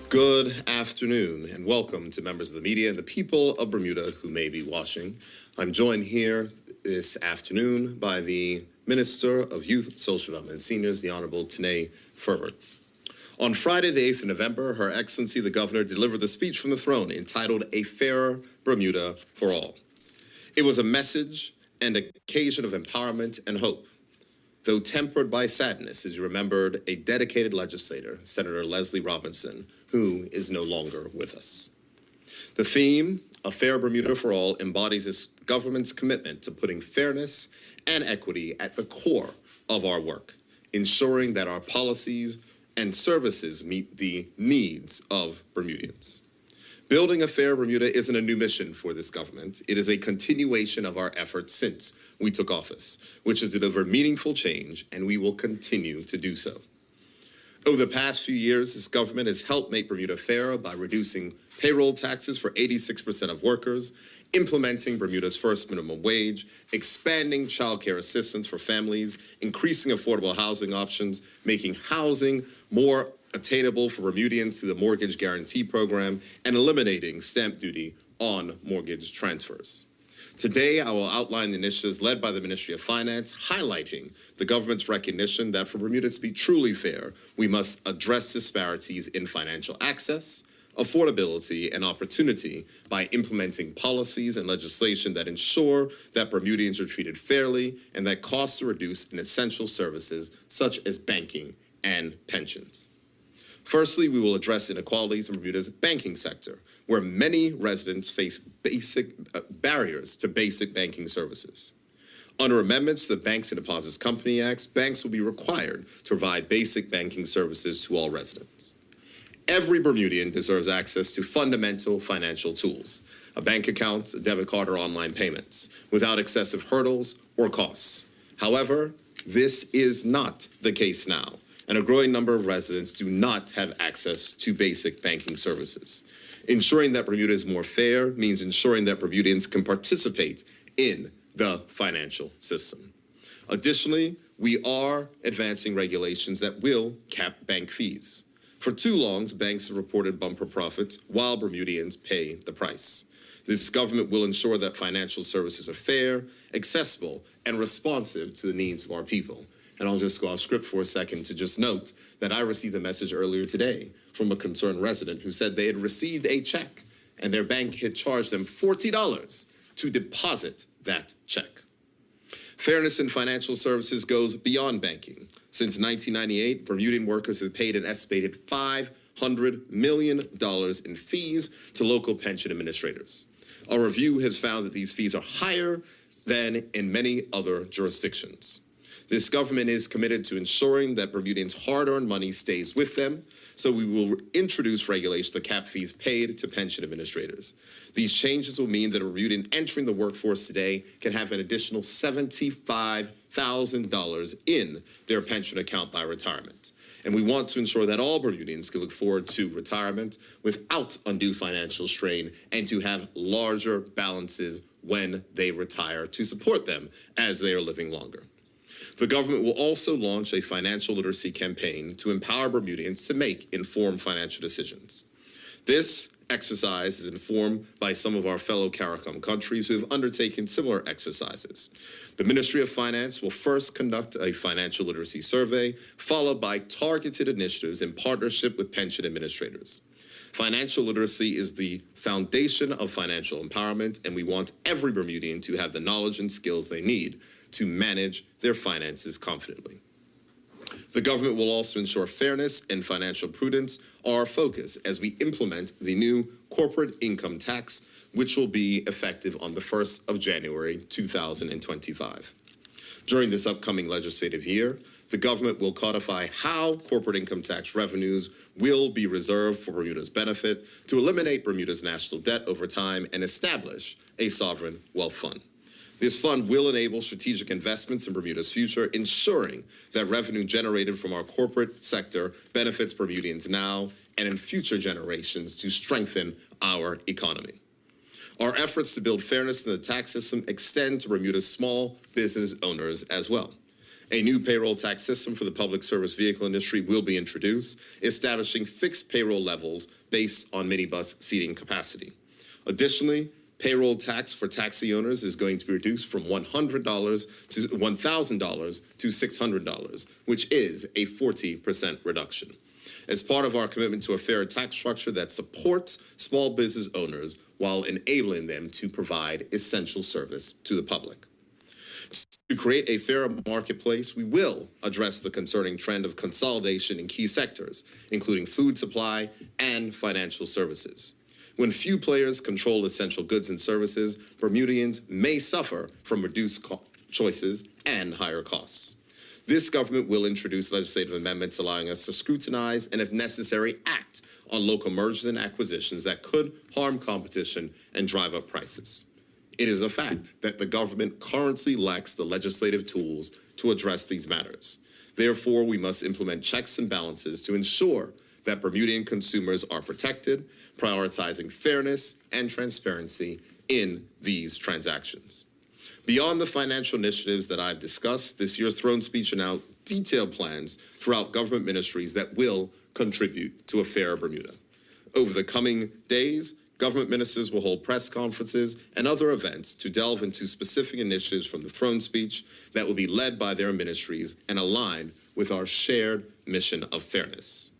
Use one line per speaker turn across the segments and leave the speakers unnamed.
Good afternoon, and welcome to members of the media and the people of Bermuda who may be watching. I'm joined here this afternoon by the Minister of Youth, Social Development and Seniors, the Honorable Tinee Furbert. On Friday, the 8th of November, Her Excellency the Governor delivered the speech from the throne entitled A Fairer Bermuda for All. It was a message and occasion of empowerment and hope, though tempered by sadness, as you remembered a dedicated legislator, Senator Leslie Robinson, who is no longer with us. The theme, A Fair Bermuda for All, embodies this government's commitment to putting fairness and equity at the core of our work, ensuring that our policies and services meet the needs of Bermudians. Building a fair Bermuda isn't a new mission for this government. It is a continuation of our efforts since we took office, which is to deliver meaningful change, and we will continue to do so. Over the past few years, this government has helped make Bermuda fairer by reducing payroll taxes for 86% of workers, implementing Bermuda's first minimum wage, expanding child care assistance for families, increasing affordable housing options, making housing more attainable for Bermudians through the Mortgage Guarantee Program, and eliminating stamp duty on mortgage transfers. Today, I will outline the initiatives led by the Ministry of Finance, highlighting the government's recognition that for Bermuda to be truly fair, we must address disparities in financial access, affordability, and opportunity by implementing policies and legislation that ensure that Bermudians are treated fairly and that costs are reduced in essential services such as banking and pensions. Firstly, we will address inequalities in Bermuda's banking sector, where many residents face basic barriers to basic banking services. Under amendments to the Banks and Deposits Company Act, banks will be required to provide basic banking services to all residents. Every Bermudian deserves access to fundamental financial tools, a bank account, a debit card, or online payments, without excessive hurdles or costs. However, this is not the case now, and a growing number of residents do not have access to basic banking services. Ensuring that Bermuda is more fair means ensuring that Bermudians can participate in the financial system. Additionally, we are advancing regulations that will cap bank fees. For too long, banks have reported bumper profits while Bermudians pay the price. This government will ensure that financial services are fair, accessible, and responsive to the needs of our people. And I'll just go off script for a second to just note that I received a message earlier today from a concerned resident who said they had received a check and their bank had charged them $40 to deposit that check. Fairness in financial services goes beyond banking. Since 1998, Bermudian workers have paid an estimated $500 million in fees to local pension administrators. A review has found that these fees are higher than in many other jurisdictions. This government is committed to ensuring that Bermudians' hard-earned money stays with them, so we will introduce regulations to cap fees paid to pension administrators. These changes will mean that a Bermudian entering the workforce today can have an additional $75,000 in their pension account by retirement. And we want to ensure that all Bermudians can look forward to retirement without undue financial strain and to have larger balances when they retire to support them as they are living longer. The government will also launch a financial literacy campaign to empower Bermudians to make informed financial decisions. This exercise is informed by some of our fellow CARICOM countries who have undertaken similar exercises. The Ministry of Finance will first conduct a financial literacy survey, followed by targeted initiatives in partnership with pension administrators. Financial literacy is the foundation of financial empowerment, and we want every Bermudian to have the knowledge and skills they need to manage their finances confidently. The government will also ensure fairness and financial prudence are our focus as we implement the new corporate income tax, which will be effective on the 1st of January 2025. During this upcoming legislative year, the government will codify how corporate income tax revenues will be reserved for Bermuda's benefit to eliminate Bermuda's national debt over time and establish a sovereign wealth fund. This fund will enable strategic investments in Bermuda's future, ensuring that revenue generated from our corporate sector benefits Bermudians now and in future generations to strengthen our economy. Our efforts to build fairness in the tax system extend to Bermuda's small business owners as well. A new payroll tax system for the public service vehicle industry will be introduced, establishing fixed payroll levels based on minibus seating capacity. Additionally, payroll tax for taxi owners is going to be reduced from $100 to $1,000 to $600, which is a 40% reduction. As part of our commitment to a fair tax structure that supports small business owners while enabling them to provide essential service to the public. To create a fairer marketplace, we will address the concerning trend of consolidation in key sectors, including food supply and financial services. When few players control essential goods and services, Bermudians may suffer from reduced choices and higher costs. This government will introduce legislative amendments allowing us to scrutinize and, if necessary, act on local mergers and acquisitions that could harm competition and drive up prices. It is a fact that the government currently lacks the legislative tools to address these matters. Therefore, we must implement checks and balances to ensure that Bermudian consumers are protected, prioritizing fairness and transparency in these transactions. Beyond the financial initiatives that I've discussed, this year's throne speech announced detailed plans throughout government ministries that will contribute to a fairer Bermuda. Over the coming days, government ministers will hold press conferences and other events to delve into specific initiatives from the throne speech that will be led by their ministries and aligned with our shared mission of fairness.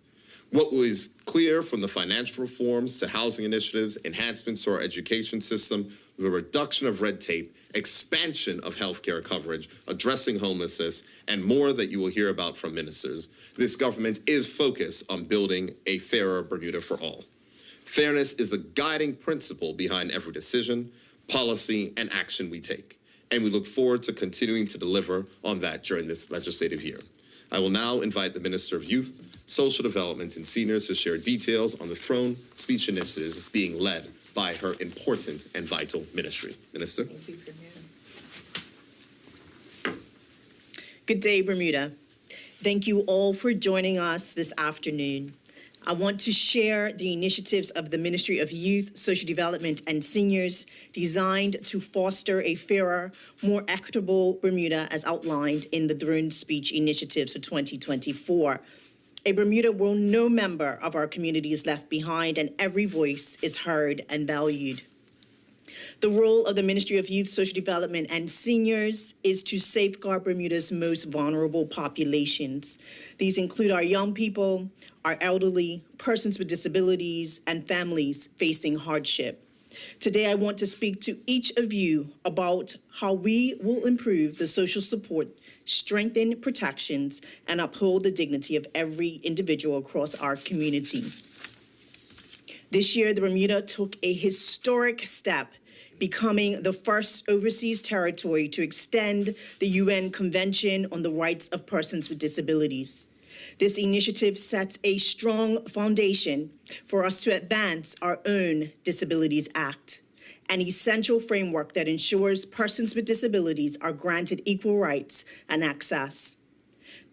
What was clear from the financial reforms to housing initiatives, enhancements to our education system, the reduction of red tape, expansion of healthcare coverage, addressing homelessness, and more that you will hear about from ministers, this government is focused on building a fairer Bermuda for all. Fairness is the guiding principle behind every decision, policy, and action we take, and we look forward to continuing to deliver on that during this legislative year. I will now invite the Minister of Youth, Social Development, and Seniors to share details on the throne speech initiatives being led by her important and vital ministry. Minister.
Thank you, Bermuda. Good day, Bermuda. Thank you all for joining us this afternoon. I want to share the initiatives of the Ministry of Youth, Social Development, and Seniors designed to foster a fairer, more equitable Bermuda as outlined in the throne speech initiatives for 2024. A Bermuda where no member of our community is left behind and every voice is heard and valued. The role of the Ministry of Youth, Social Development, and Seniors is to safeguard Bermuda's most vulnerable populations. These include our young people, our elderly, persons with disabilities, and families facing hardship. Today, I want to speak to each of you about how we will improve the social support, strengthen protections, and uphold the dignity of every individual across our community. This year, the Bermuda took a historic step, becoming the first overseas territory to extend the UN Convention on the Rights of Persons with Disabilities. This initiative sets a strong foundation for us to advance our own Disabilities Act, an essential framework that ensures persons with disabilities are granted equal rights and access.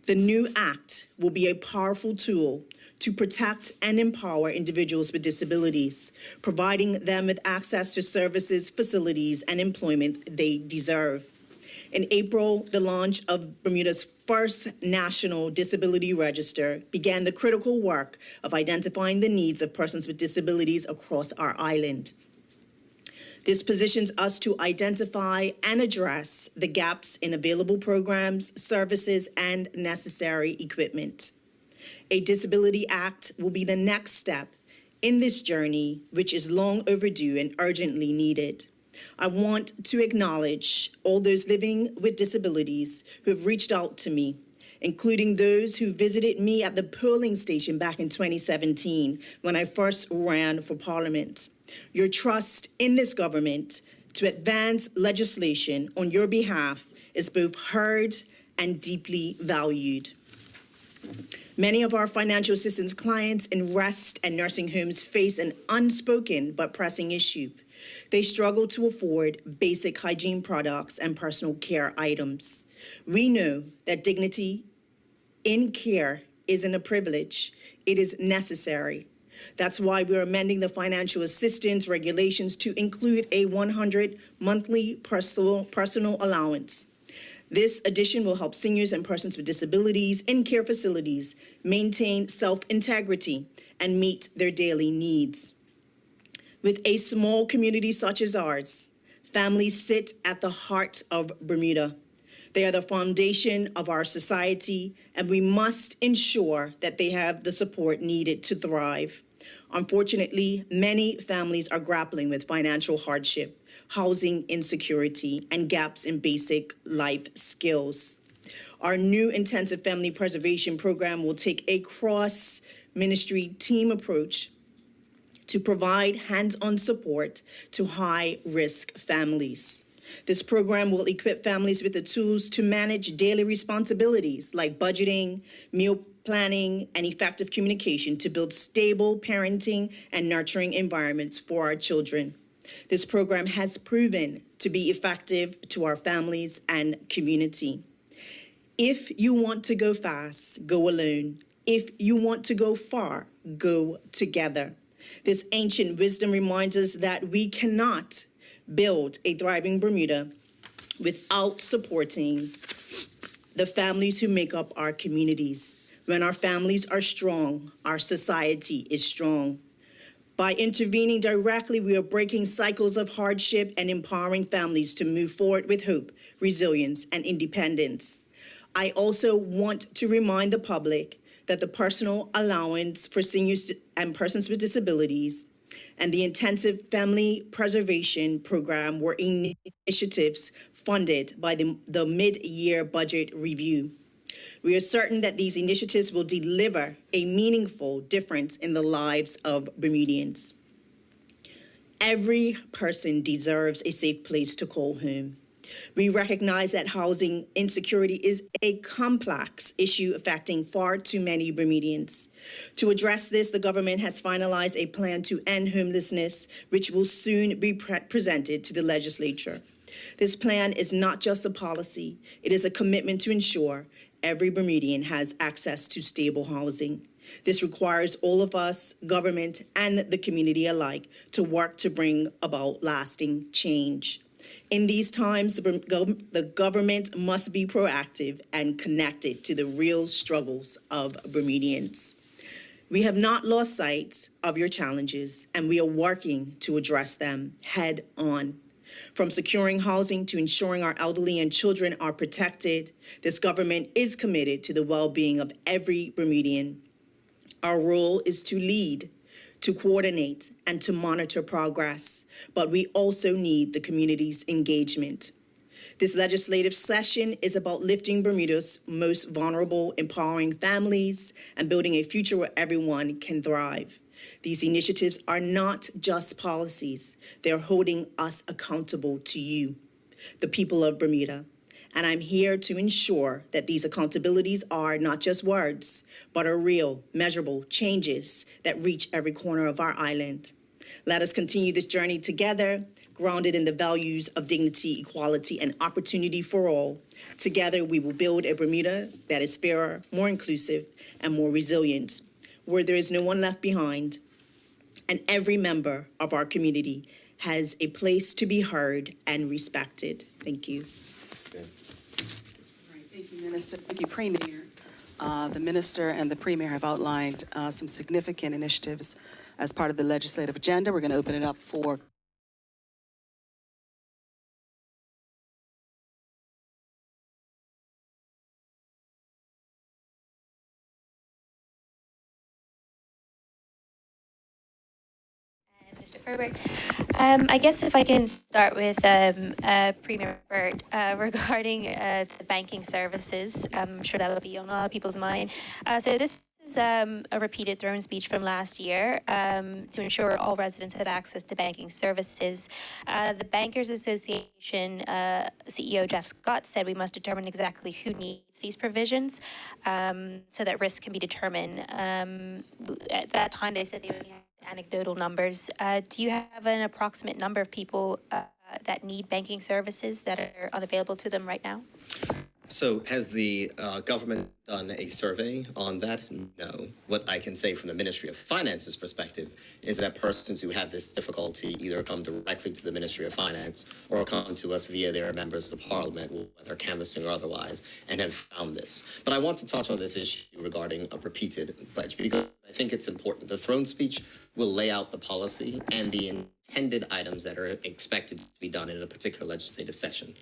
The new act will be a powerful tool to protect and empower individuals with disabilities, providing them with access to services, facilities, and employment they deserve. In April, the launch of Bermuda's first National Disability Register began the critical work of identifying the needs of persons with disabilities across our island. This positions us to identify and address the gaps in available programs, services, and necessary equipment. A Disability Act will be the next step in this journey, which is long overdue and urgently needed. I want to acknowledge all those living with disabilities who have reached out to me, including those who visited me at the polling station back in 2017 when I first ran for Parliament. Your trust in this government to advance legislation on your behalf is both heard and deeply valued. Many of our financial assistance clients in rest and nursing homes face an unspoken but pressing issue. They struggle to afford basic hygiene products and personal care items. We know that dignity in care isn't a privilege, it is necessary. That's why we're amending the financial assistance regulations to include a $100 monthly personal allowance. This addition will help seniors and persons with disabilities in care facilities maintain self-integrity and meet their daily needs. With a small community such as ours, families sit at the heart of Bermuda. They are the foundation of our society, and we must ensure that they have the support needed to thrive. Unfortunately, many families are grappling with financial hardship, housing insecurity, and gaps in basic life skills. Our new intensive family preservation program will take a cross-ministry team approach to provide hands-on support to high-risk families. This program will equip families with the tools to manage daily responsibilities like budgeting, meal planning, and effective communication to build stable parenting and nurturing environments for our children. This program has proven to be effective to our families and community. If you want to go fast, go alone. If you want to go far, go together. This ancient wisdom reminds us that we cannot build a thriving Bermuda without supporting the families who make up our communities. When our families are strong, our society is strong. By intervening directly, we are breaking cycles of hardship and empowering families to move forward with hope, resilience, and independence. I also want to remind the public that the personal allowance for seniors and persons with disabilities and the intensive family preservation program were initiatives funded by the mid-year budget review. We are certain that these initiatives will deliver a meaningful difference in the lives of Bermudians. Every person deserves a safe place to call home. We recognize that housing insecurity is a complex issue affecting far too many Bermudians. To address this, the government has finalized a plan to end homelessness, which will soon be presented to the legislature. This plan is not just a policy, it is a commitment to ensure every Bermudian has access to stable housing. This requires all of us, government, and the community alike, to work to bring about lasting change. In these times, the government must be proactive and connected to the real struggles of Bermudians. We have not lost sight of your challenges, and we are working to address them head on. From securing housing to ensuring our elderly and children are protected, this government is committed to the well-being of every Bermudian. Our role is to lead, to coordinate, and to monitor progress, but we also need the community's engagement. This legislative session is about lifting Bermuda's most vulnerable, empowering families, and building a future where everyone can thrive. These initiatives are not just policies, they're holding us accountable to you, the people of Bermuda. And I'm here to ensure that these accountabilities are not just words, but are real, measurable changes that reach every corner of our island. Let us continue this journey together, grounded in the values of dignity, equality, and opportunity for all. Together, we will build a Bermuda that is fairer, more inclusive, and more resilient, where there is no one left behind, and every member of our community has a place to be heard and respected. Thank you.
Thank you, Minister. Thank you, Premier. The Minister and the Premier have outlined some significant initiatives as part of the legislative agenda. We're going to open it up for
Mr. Furbert. I guess if I can start with Premier Burt regarding the banking services. I'm sure that'll be on a lot of people's mind. So this is a repeated throne speech from last year to ensure all residents have access to banking services. The Bankers Association CEO Jeff Scott said we must determine exactly who needs these provisions so that risk can be determined. At that time, they said they only had anecdotal numbers. Do you have an approximate number of people that need banking services that are unavailable to them right now?
So has the government done a survey on that? No. What I can say from the Ministry of Finance's perspective is that persons who have this difficulty either come directly to the Ministry of Finance or come to us via their members of Parliament, whether canvassing or otherwise, and have found this. But I want to touch on this issue regarding a repeated pledge because I think it's important. The throne speech will lay out the policy and the intended items that are expected to be done in a particular legislative session.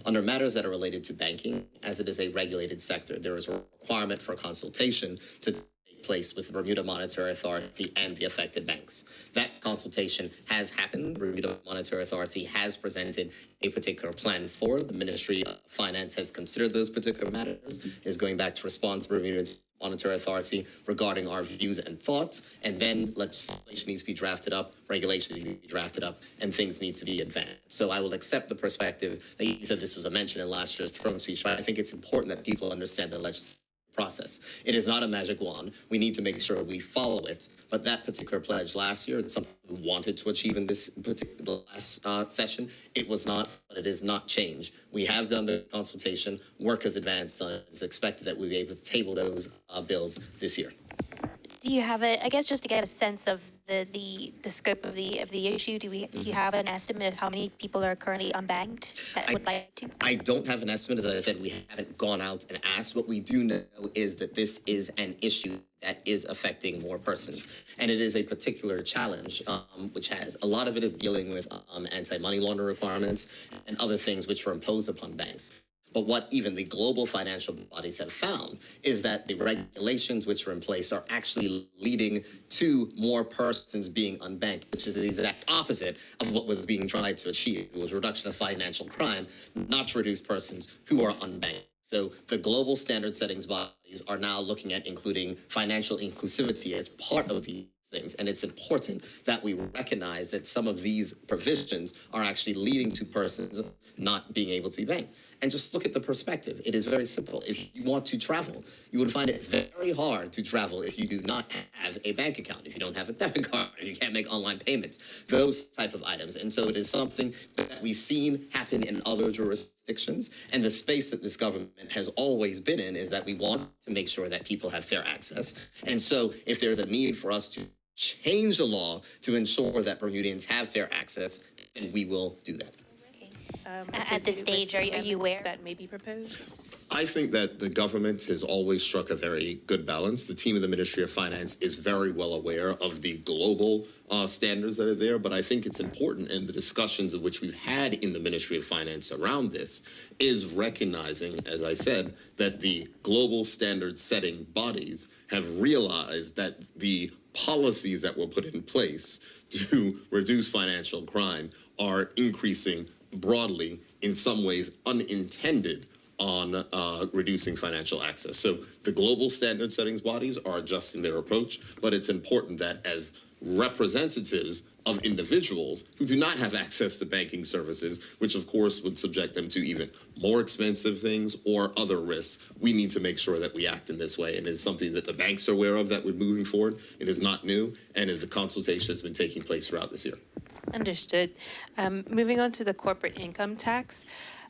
Under matters that are related to banking, as it is a regulated sector, there is a requirement for consultation to take place with the Bermuda Monetary Authority and the affected banks. That consultation has happened. The Bermuda Monetary Authority has presented a particular plan for. The Ministry of Finance has considered those particular matters, is going back to respond to Bermuda's Monetary Authority regarding our views and thoughts, and then legislation needs to be drafted up, regulations need to be drafted up, and things need to be advanced. So I will accept the perspective that you said this was a mention in last year's throne speech, but I think it's important that people understand the legislative process. It is not a magic wand. We need to make sure we follow it. But that particular pledge last year, it's something we wanted to achieve in this particular last session. It was not, but it is not changed. We have done the consultation. Work has advanced on it. It's expected that we'll be able to table those bills this year.
Do you have I guess just to get a sense of the scope of the issue, do you have an estimate of how many people are currently unbanked that would like to?
I don't have an estimate. As I said, we haven't gone out and asked. What we do know is that this is an issue that is affecting more persons. And it is a particular challenge, which has a lot of it is dealing with anti-money laundering requirements and other things which are imposed upon banks. But what even the global financial bodies have found is that the regulations which are in place are actually leading to more persons being unbanked, which is the exact opposite of what was being tried to achieve. It was reduction of financial crime, not to reduce persons who are unbanked. So the global standard settings bodies are now looking at including financial inclusivity as part of these things. And it's important that we recognize that some of these provisions are actually leading to persons not being able to be banked. And just look at the perspective. It is very simple. If you want to travel, you would find it very hard to travel if you do not have a bank account, if you don't have a debit card, if you can't make online payments, those type of items. And so it is something that we've seen happen in other jurisdictions. And the space that this government has always been in is that we want to make sure that people have fair access. And so if there's a need for us to change the law to ensure that Bermudians have fair access, then we will do that.
At this stage, are you aware
that may be proposed?
I think that the government has always struck a very good balance. The team of the Ministry of Finance is very well aware of the global standards that are there, but I think it's important in the discussions of which we've had in the Ministry of Finance around this is recognizing, as I said, that the global standard setting bodies have realized that the policies that were put in place to reduce financial crime are increasing broadly, in some ways unintended, on reducing financial access. So the global standard settings bodies are adjusting their approach, but it's important that as representatives of individuals who do not have access to banking services, which of course would subject them to even more expensive things or other risks, we need to make sure that we act in this way. And it's something that the banks are aware of, that we're moving forward. It is not new, and the consultation has been taking place throughout this year.
Understood. Moving on to the corporate income tax.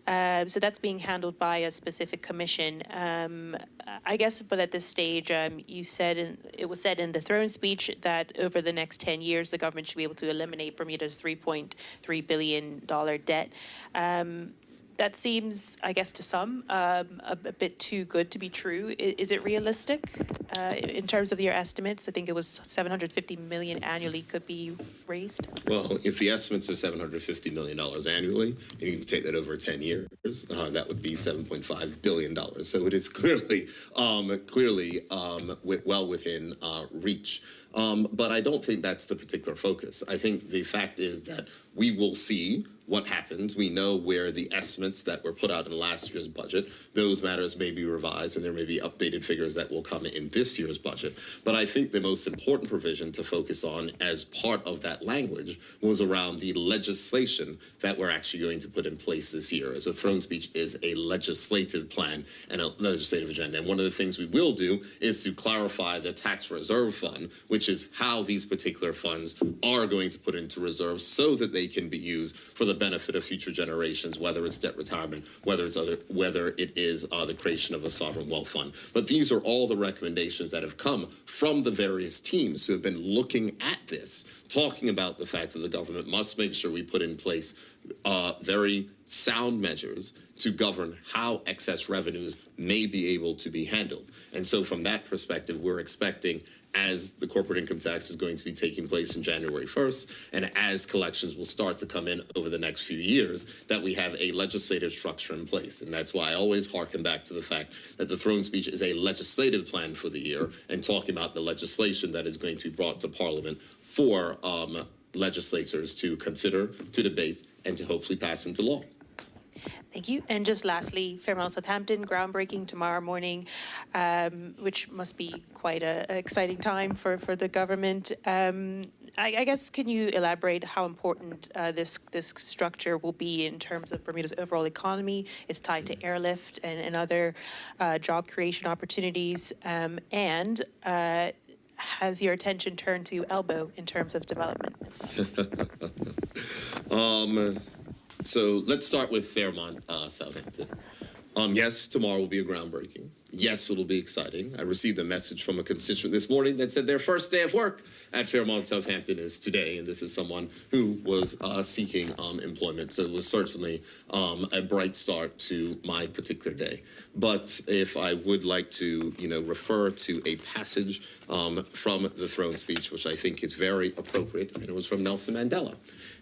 So that's being handled by a specific commission. I guess, but at this stage, you said, it was said in the throne speech that over the next 10 years, the government should be able to eliminate Bermuda's $3.3 billion debt. That seems, I guess, to some a bit too good to be true. Is it realistic in terms of your estimates? I think it was $750 million annually could be raised.
Well, if the estimates are $750 million annually, and you can take that over 10 years, that would be $7.5 billion. So it is clearly well within reach. But I don't think that's the particular focus. I think the fact is that we will see what happens. We know where the estimates that were put out in last year's budget, those matters may be revised, and there may be updated figures that will come in this year's budget. But I think the most important provision to focus on as part of that language was around the legislation that we're actually going to put in place this year. As a throne speech is a legislative plan and a legislative agenda. And one of the things we will do is to clarify the tax reserve fund, which which is how these particular funds are going to put into reserves so that they can be used for the benefit of future generations, whether it's debt retirement, whether it is the creation of a sovereign wealth fund. But these are all the recommendations that have come from the various teams who have been looking at this, talking about the fact that the government must make sure we put in place very sound measures to govern how excess revenues may be able to be handled. And so from that perspective, we're expecting, as the corporate income tax is going to be taking place in January 1st, and as collections will start to come in over the next few years, that we have a legislative structure in place. And that's why I always harken back to the fact that the throne speech is a legislative plan for the year, and talking about the legislation that is going to be brought to Parliament for legislators to consider, to debate, and to hopefully pass into law.
Thank you. And just lastly, Fairmount Southampton, groundbreaking tomorrow morning, which must be quite an exciting time for the government. I guess, can you elaborate how important this structure will be in terms of Bermuda's overall economy? It's tied to airlift and other job creation opportunities. And has your attention turned to Elbow in terms of development?
So let's start with Fairmont Southampton. Yes, tomorrow will be a groundbreaking. Yes, it'll be exciting. I received a message from a constituent this morning that said their first day of work at Fairmont Southampton is today, and this is someone who was seeking employment. So it was certainly a bright start to my particular day. But if I would like to, refer to a passage from the throne speech, which I think is very appropriate, and it was from Nelson Mandela.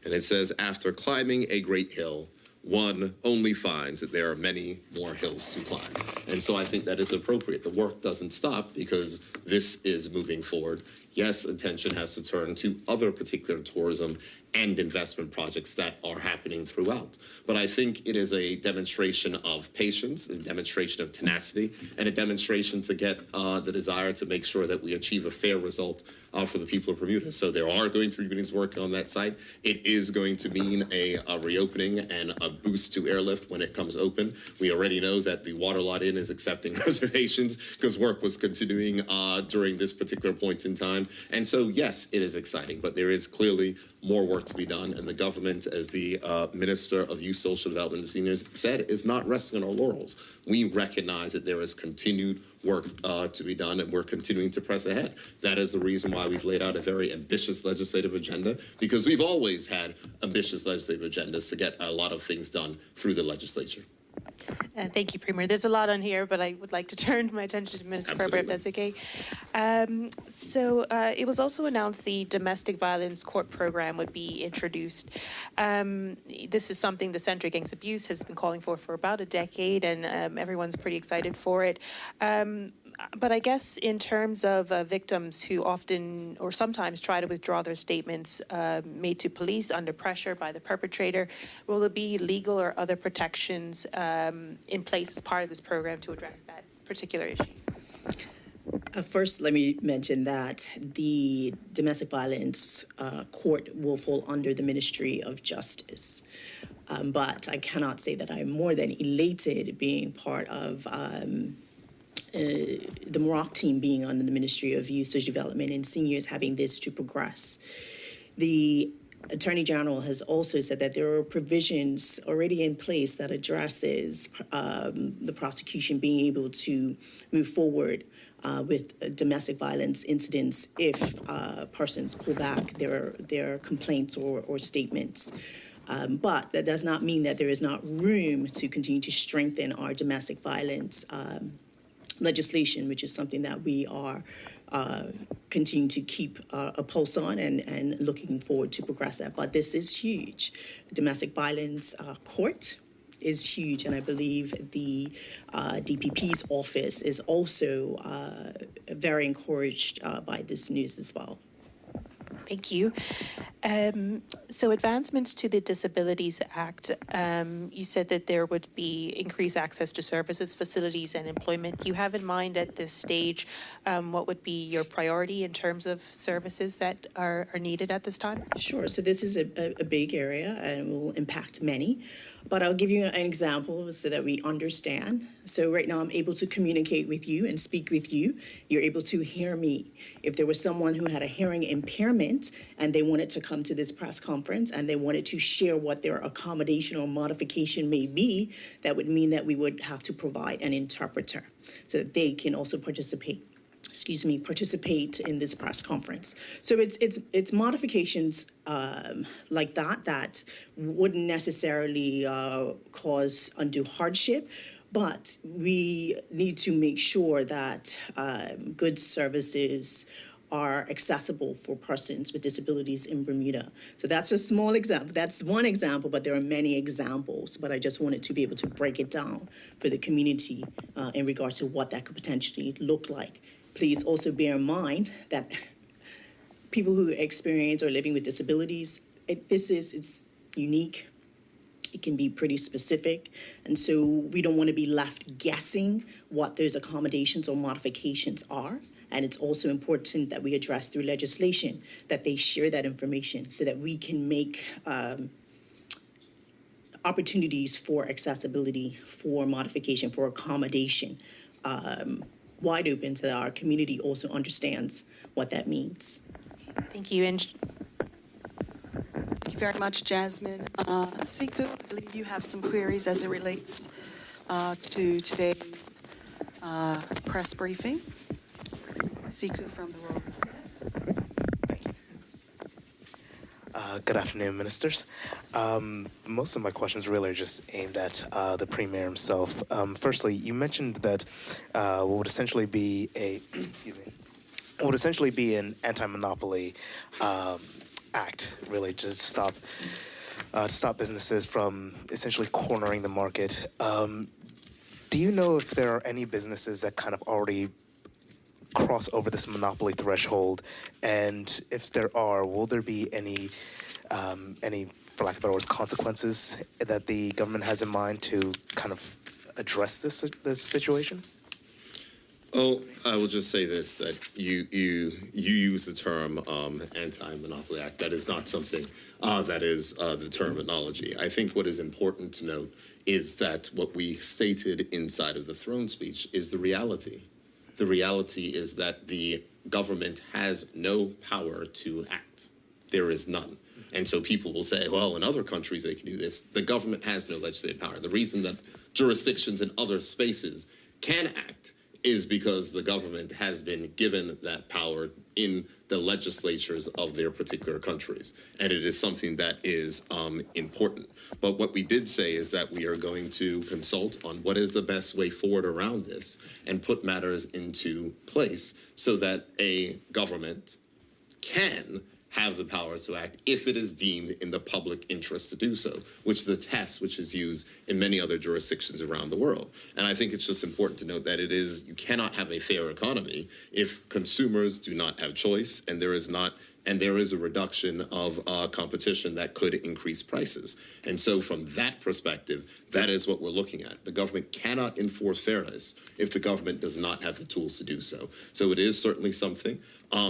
And it says, "After climbing a great hill, one only finds that there are many more hills to climb." And so I think that is appropriate. The work doesn't stop because this is moving forward. Yes, attention has to turn to other particular tourism and investment projects that are happening throughout. But I think it is a demonstration of patience, a demonstration of tenacity, and a demonstration to get the desire to make sure that we achieve a fair result for the people of Bermuda. So there are going to be meetings working on that site. It is going to mean a reopening and a boost to airlift when it comes open. We already know that the Waterlot Inn is accepting reservations because work was continuing during this particular point in time. And so, yes, it is exciting, but there is clearly more work to be done. And the government, as the Minister of Youth, Social Development and Seniors said, is not resting on our laurels. We recognize that there is continued work to be done, and we're continuing to press ahead. That is the reason why we've laid out a very ambitious legislative agenda, because we've always had ambitious legislative agendas to get a lot of things done through the legislature.
Thank you, Premier. There's a lot on here, but I would like to turn my attention to Minister Furbert, if that's okay. So it was also announced the domestic violence court program would be introduced. This is something the Centre Against Abuse has been calling for about a decade, and everyone's pretty excited for it. But I guess in terms of victims who often or sometimes try to withdraw their statements made to police under pressure by the perpetrator, will there be legal or other protections in place as part of this program to address that particular issue?
First, let me mention that the domestic violence court will fall under the Ministry of Justice. But I cannot say that I'm more than elated being part of the Morocco team being under the Ministry of Youth, Social Development and Seniors, having this to progress. The Attorney General has also said that there are provisions already in place that addresses the prosecution being able to move forward with domestic violence incidents if persons pull back their complaints or statements. But that does not mean that there is not room to continue to strengthen our domestic violence legislation, which is something that we are continuing to keep a pulse on and looking forward to progress that. But this is huge. Domestic violence court is huge, and I believe the DPP's office is also very encouraged by this news as well.
Thank you. So advancements to the Disabilities Act, you said that there would be increased access to services, facilities, and employment. Do you have in mind at this stage what would be your priority in terms of services that are needed at this time?
Sure. So this is a big area and will impact many. But I'll give you an example so that we understand. So right now I'm able to communicate with you and speak with you. You're able to hear me. If there was someone who had a hearing impairment and they wanted to come to this press conference and they wanted to share what their accommodation or modification may be, that would mean that we would have to provide an interpreter so that they can also participate in this press conference. So it's modifications like that wouldn't necessarily cause undue hardship, but we need to make sure that goods, services are accessible for persons with disabilities in Bermuda. So that's a small example. That's one example, but there are many examples. But I just wanted to be able to break it down for the community in regards to what that could potentially look like. Please also bear in mind that people who experience or living with disabilities, it's unique. It can be pretty specific. And so we don't want to be left guessing what those accommodations or modifications are. And it's also important that we address through legislation that they share that information so that we can make opportunities for accessibility, for modification, for accommodation, wide open so that our community also understands what that means.
Thank you. And
Thank you very much, Jasmine. Siku, I believe you have some queries as it relates to today's press briefing. Siku from the Royal Reset.
Good afternoon, ministers. Most of my questions really are just aimed at the Premier himself. Firstly, you mentioned that what would essentially be an anti-monopoly act, really, to stop businesses from essentially cornering the market. Do you know if there are any businesses that kind of already cross over this monopoly threshold? And if there are, will there be any, for lack of better words, consequences that the government has in mind to kind of address this situation?
Oh, I will just say this, that you use the term Anti-Monopoly Act. That is not something that is the terminology. I think what is important to note is that what we stated inside of the throne speech is the reality. The reality is that the government has no power to act. There is none. And so people will say, well, in other countries they can do this. The government has no legislative power. The reason that jurisdictions in other spaces can act is because the government has been given that power in the legislatures of their particular countries. And it is something that is important. But what we did say is that we are going to consult on what is the best way forward around this and put matters into place so that a government can have the power to act if it is deemed in the public interest to do so, which is the test which is used in many other jurisdictions around the world. And I think it's just important to note that you cannot have a fair economy if consumers do not have choice and there is a reduction of competition that could increase prices. And so from that perspective, that is what we're looking at. The government cannot enforce fairness if the government does not have the tools to do so. So it is certainly something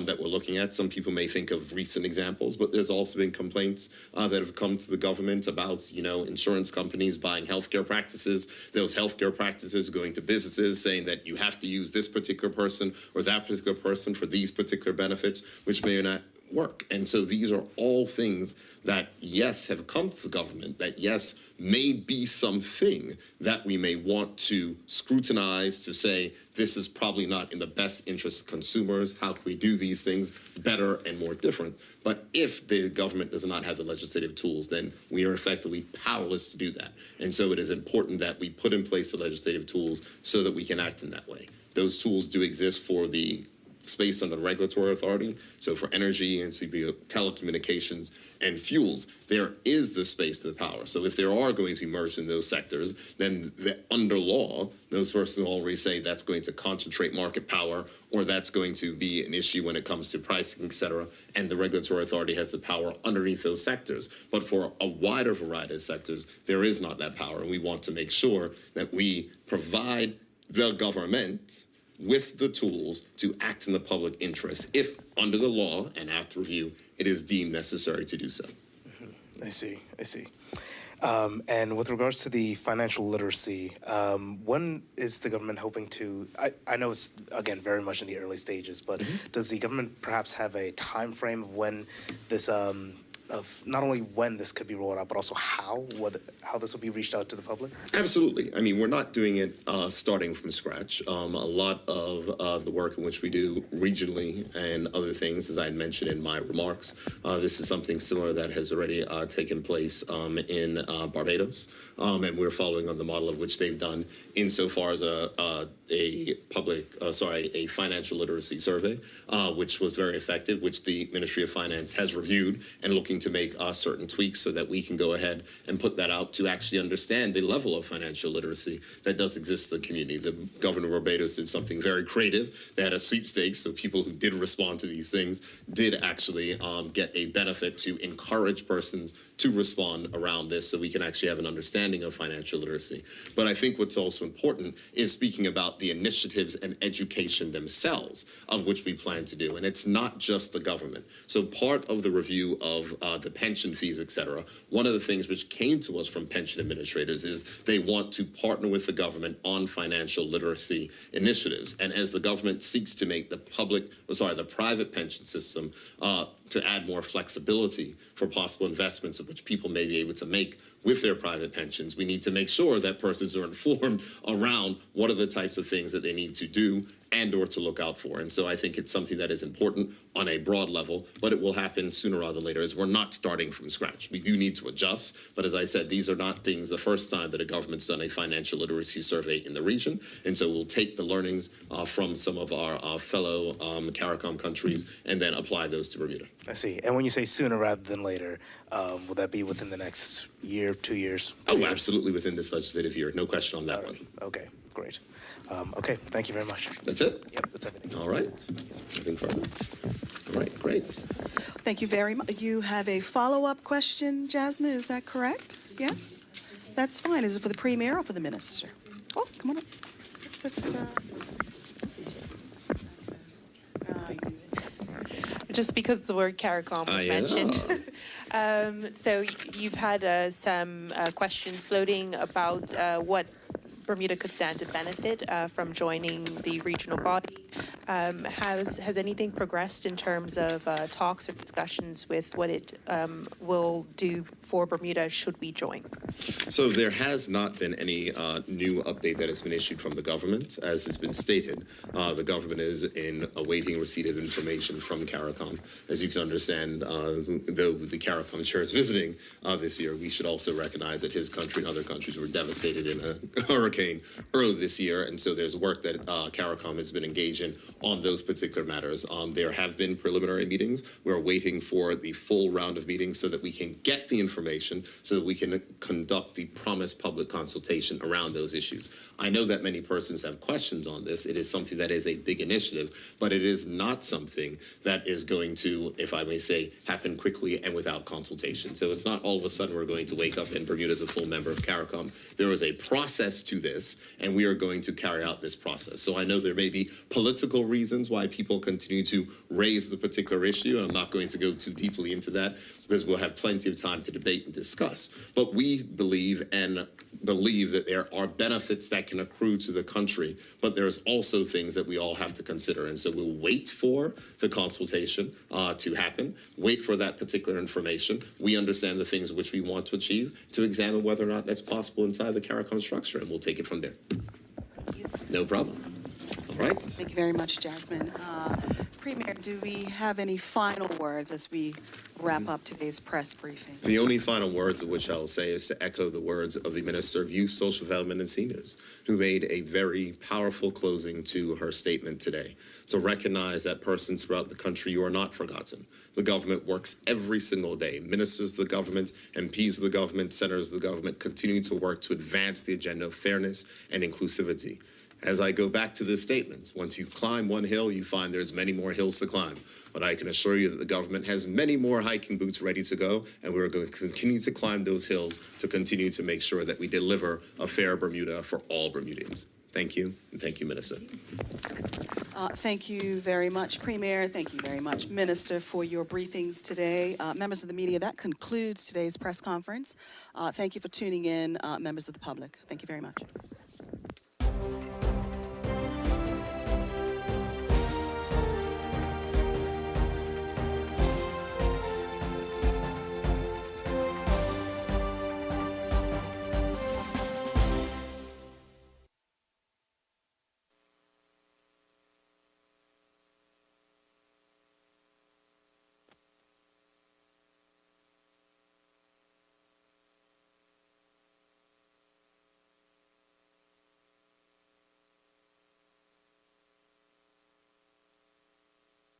that we're looking at. Some people may think of recent examples, but there's also been complaints that have come to the government about, insurance companies buying healthcare practices, those healthcare practices going to businesses saying that you have to use this particular person or that particular person for these particular benefits, which may or not work. And so these are all things that, yes, have come to the government, that, yes, may be something that we may want to scrutinize to say, this is probably not in the best interest of consumers. How can we do these things better and more different? But if the government does not have the legislative tools, then we are effectively powerless to do that. And so it is important that we put in place the legislative tools so that we can act in that way. Those tools do exist for the space under the regulatory authority. So for energy and telecommunications and fuels, there is the space to the power. So if there are going to be merged in those sectors, then under law, those persons already say that's going to concentrate market power, or that's going to be an issue when it comes to pricing, et cetera. And the regulatory authority has the power underneath those sectors. But for a wider variety of sectors, there is not that power. And we want to make sure that we provide the government with the tools to act in the public interest if, under the law and after review, it is deemed necessary to do so.
I see. And with regards to the financial literacy, when is the government hoping to, I know it's, again, very much in the early stages, but does the government perhaps have a time frame of when this, of not only when this could be rolled out, but also how this will be reached out to the public?
Absolutely. I mean, we're not doing it starting from scratch. A lot of the work in which we do regionally and other things, as I had mentioned in my remarks, this is something similar that has already taken place in Barbados, and we're following on the model of which they've done insofar as a financial literacy survey, which was very effective, which the Ministry of Finance has reviewed and looking to make certain tweaks so that we can go ahead and put that out to actually understand the level of financial literacy that does exist in the community. The governor of Barbados did something very creative. They had a sweepstakes, so people who did respond to these things did actually get a benefit to encourage persons to respond around this so we can actually have an understanding of financial literacy. But I think what's also important is speaking about the initiatives and education themselves of which we plan to do. And it's not just the government. So part of the review of the pension fees, et cetera, one of the things which came to us from pension administrators is they want to partner with the government on financial literacy initiatives. And as the government seeks to make the private pension system to add more flexibility for possible investments of which people may be able to make with their private pensions, we need to make sure that persons are informed around what are the types of things that they need to do and or to look out for. And so I think it's something that is important on a broad level, but it will happen sooner rather than later, as we're not starting from scratch. We do need to adjust, but as I said, these are not things the first time that a government's done a financial literacy survey in the region. And so we'll take the learnings from some of our fellow CARICOM countries and then apply those to Bermuda.
I see. And when you say sooner rather than later, will that be within the next year, 2 years?
Oh, years? Absolutely within this legislative year. No question on that one.
Okay, great. Okay, thank you very much.
That's it?
Yep, that's everything.
All right. Nothing further? All right, great.
Thank you very much. You have a follow-up question, Jasmine, is that correct? Yes? That's fine. Is it for the Premier or for the Minister? Oh, come on up.
Just because the word CARICOM was mentioned. So you've had some questions floating about what Bermuda could stand to benefit from joining the regional body. Has anything progressed in terms of talks or discussions with what it will do for Bermuda should we join?
So there has not been any new update that has been issued from the government. As has been stated, the government is in awaiting receipt of information from CARICOM. As you can understand, though the CARICOM chair is visiting this year, we should also recognize that his country and other countries were devastated in a hurricane early this year, and so there's work that CARICOM has been engaged in on those particular matters. There have been preliminary meetings. We're waiting for the full round of meetings so that we can get the information so that we can conduct the promised public consultation around those issues. I know that many persons have questions on this. It is something that is a big initiative, but it is not something that is going to, if I may say, happen quickly and without consultation. So it's not all of a sudden we're going to wake up and Bermuda is a full member of CARICOM. There is a process to this, and we are going to carry out this process. So I know there may be political reasons why people continue to raise the particular issue, and I'm not going to go too deeply into that because we'll have plenty of time to debate and discuss. But we believe that there are benefits that can accrue to the country, but there's also things that we all have to consider. And so we'll wait for the consultation to happen, wait for that particular information. We understand the things which we want to achieve to examine whether or not that's possible inside the CARICOM structure, and we'll take it from there. No problem. All right.
Thank you very much, Jasmine. Premier, do we have any final words as we wrap up today's press briefing.
The only final words of which I will say is to echo the words of the Minister of Youth, Social Development and Seniors, who made a very powerful closing to her statement today. To recognize that persons throughout the country, you are not forgotten. The government works every single day. Ministers of the government, MPs of the government, senators of the government continue to work to advance the agenda of fairness and inclusivity. As I go back to this statement, once you climb one hill, you find there's many more hills to climb. But I can assure you that the government has many more hiking boots ready to go, and we're going to continue to climb those hills to continue to make sure that we deliver a fair Bermuda for all Bermudians. Thank you, and thank you, Minister.
Thank you very much, Premier. Thank you very much, Minister, for your briefings today. Members of the media, that concludes today's press conference. Thank you for tuning in, members of the public. Thank you very much.